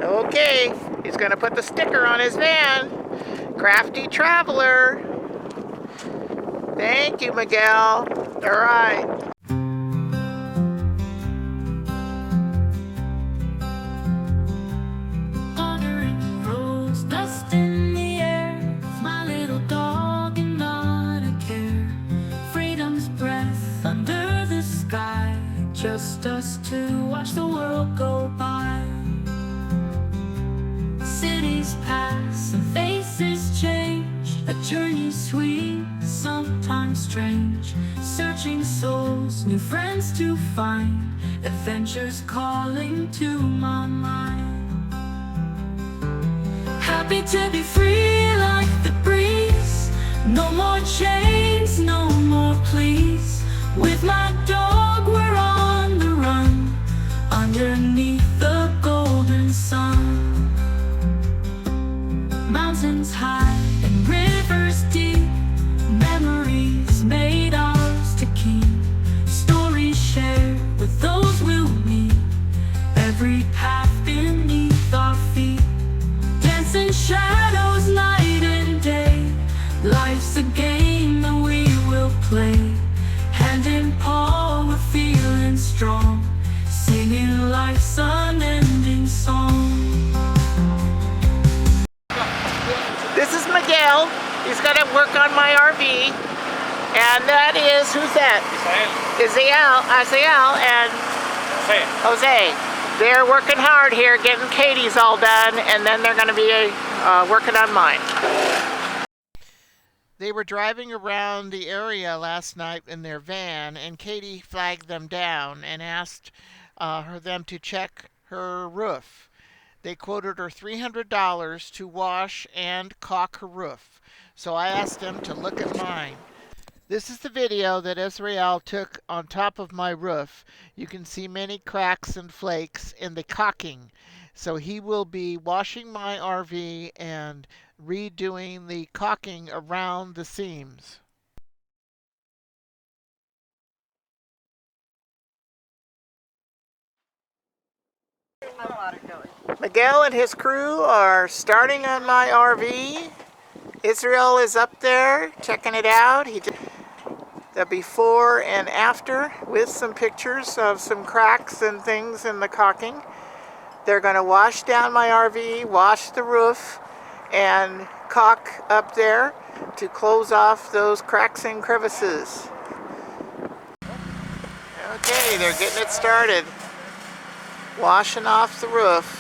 Okay, he's gonna put the sticker on his van. Crafty Traveler. Thank you, Miguel. All right. Just us to watch the world go by. Cities pass and faces change. A journey sweet, sometimes strange. Searching souls, new friends to find. Adventures calling to my mind. Happy to be free like the breeze. No more chains, no more pleas. With my dog we're on the run, underneath the golden sun. Mountains high and rivers deep, memories made ours to keep. Stories shared with those we'll meet, every path beneath our feet. Dancing shadows night and day, life's a game that we will play. Hand in paw, we're feeling strong, singing life's unending song. This is Miguel. He's gonna work on my RV. And that is, who's that? Azael and Jose. They're working hard here, getting Katie's all done, and then they're gonna be working on mine. They were driving around the area last night in their van, and Katie flagged them down and asked them to check her roof. They quoted her $300 to wash and caulk her roof. So I asked them to look at mine. This is the video that Israel took on top of my roof. You can see many cracks and flakes in the caulking. So he will be washing my RV and redoing the caulking around the seams. Miguel and his crew are starting on my RV. Israel is up there checking it out. He did the before and after with some pictures of some cracks and things in the caulking. They're going to wash down my RV, wash the roof, and caulk up there to close off those cracks and crevices. Okay, they're getting it started. Washing off the roof.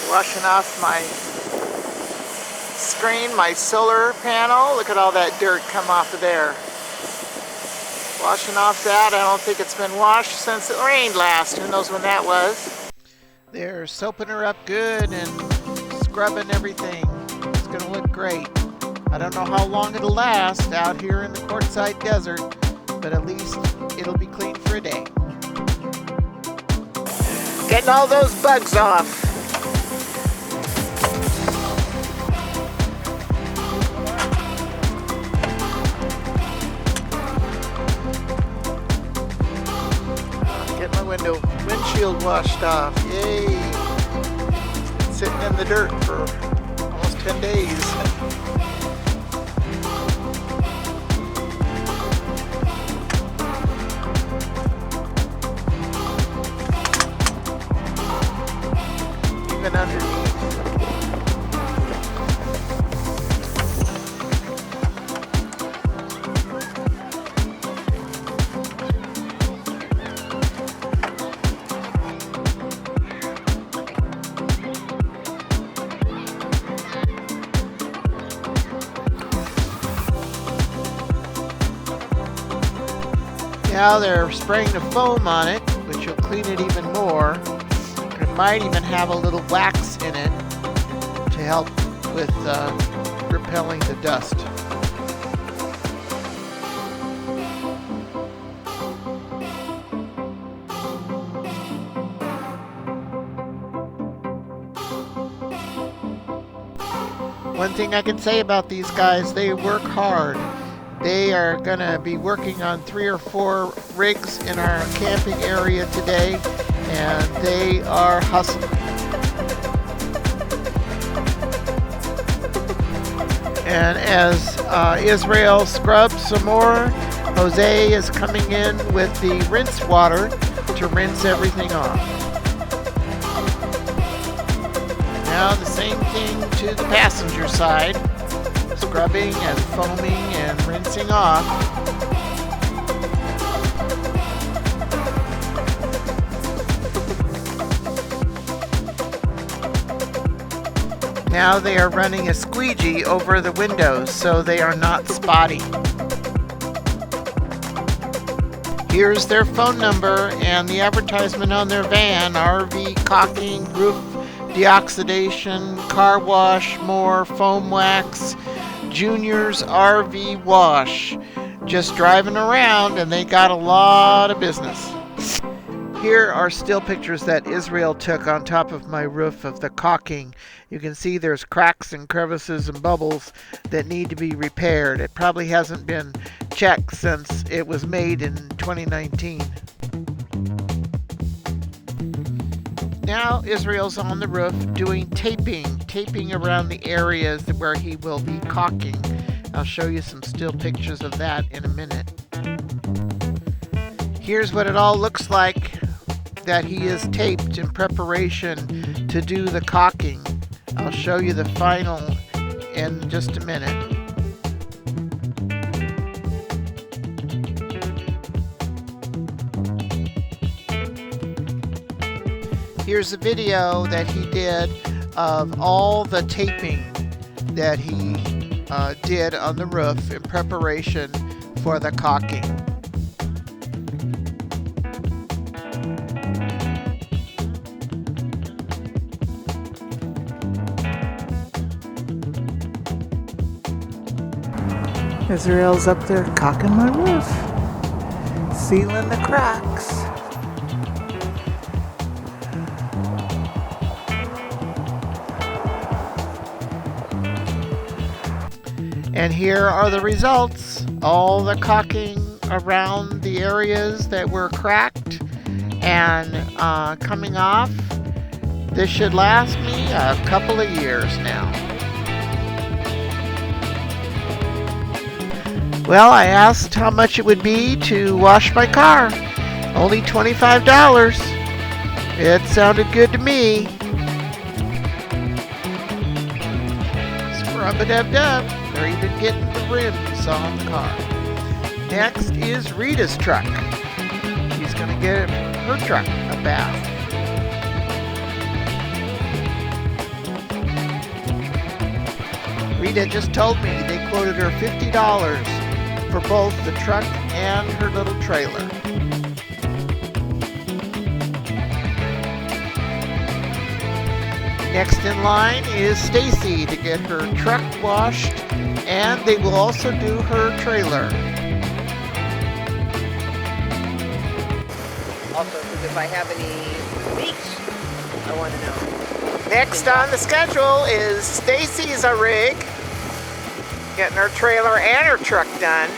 Washing off my screen, my solar panel. Look at all that dirt come off of there. Washing off that. I don't think it's been washed since it rained last. Who knows when that was. They're soaping her up good and scrubbing everything. It's going to look great. I don't know how long it'll last out here in the Quartzsite Desert, but at least it'll be clean for a day. Getting all those bugs off. Windshield washed off. Yay! It's been sitting in the dirt for almost 10 days. Even underneath. Now they're spraying the foam on it, which will clean it even more. It might even have a little wax in it to help with repelling the dust. One thing I can say about these guys, they work hard. They are going to be working on 3 or 4 rigs in our camping area today, and they are hustling. And as Israel scrubs some more, Jose is coming in with the rinse water to rinse everything off. Now the same thing to the passenger side, scrubbing and foaming and rinsing off. Now they are running a squeegee over the windows so they are not spotty. Here's their phone number and the advertisement on their van: RV caulking, roof deoxidation, car wash, more foam wax, Junior's RV wash. Just driving around, and they got a lot of business. Here are still pictures that Israel took on top of my roof of the caulking. You can see there's cracks and crevices and bubbles that need to be repaired. It probably hasn't been checked since it was made in 2019. Now Israel's on the roof doing taping around the areas where he will be caulking. I'll show you some still pictures of that in a minute. Here's what it all looks like that he is taped in preparation to do the caulking. I'll show you the final in just a minute. Here's a video that he did of all the taping that he did on the roof in preparation for the caulking. Israel's up there caulking my roof, sealing the cracks. And here are the results. All the caulking around the areas that were cracked and coming off. This should last me a couple of years now. Well, I asked how much it would be to wash my car. Only $25. It sounded good to me. Scrub-a-dub-dub. They're even getting the rims on the car. Next is Rita's truck. She's going to get her truck a bath. Rita just told me they quoted her $50 for both the truck and her little trailer. Next in line is Stacy to get her truck washed, and they will also do her trailer. Also, if I have any leaks, I want to know. Next on the schedule is Stacy's a rig, getting her trailer and her truck done.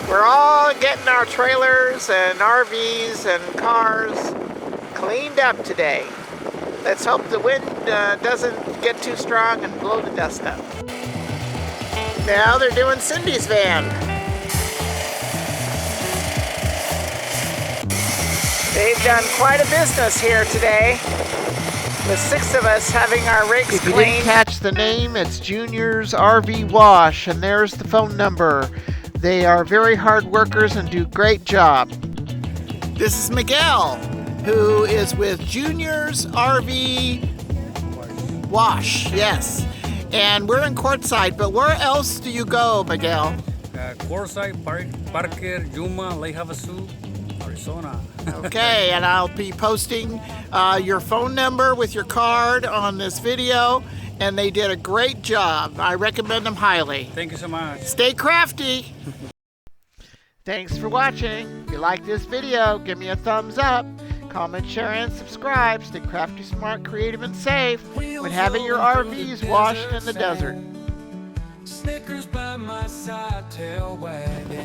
We're all getting our trailers and RVs and cars cleaned up today. Let's hope the wind doesn't get too strong and blow the dust up. Now they're doing Cindy's van. They've done quite a business here today, with 6 of us having our rigs cleaned. If you didn't catch the name, it's Junior's RV Wash, and there's the phone number. They are very hard workers and do a great job. This is Miguel, who is with Junior's RV Wash, yes. And we're in Quartzsite, but where else do you go, Miguel? Quartzsite, Parker, Yuma, Lake Havasu, Arizona. Okay, and I'll be posting your phone number with your card on this video, and they did a great job. I recommend them highly. Thank you so much. Stay crafty. Thanks for watching. If you like this video, give me a thumbs up. Comment, share, and subscribe. Stay crafty, smart, creative, and safe when having your RVs washed in the desert. Snickers by my side, tail wagging.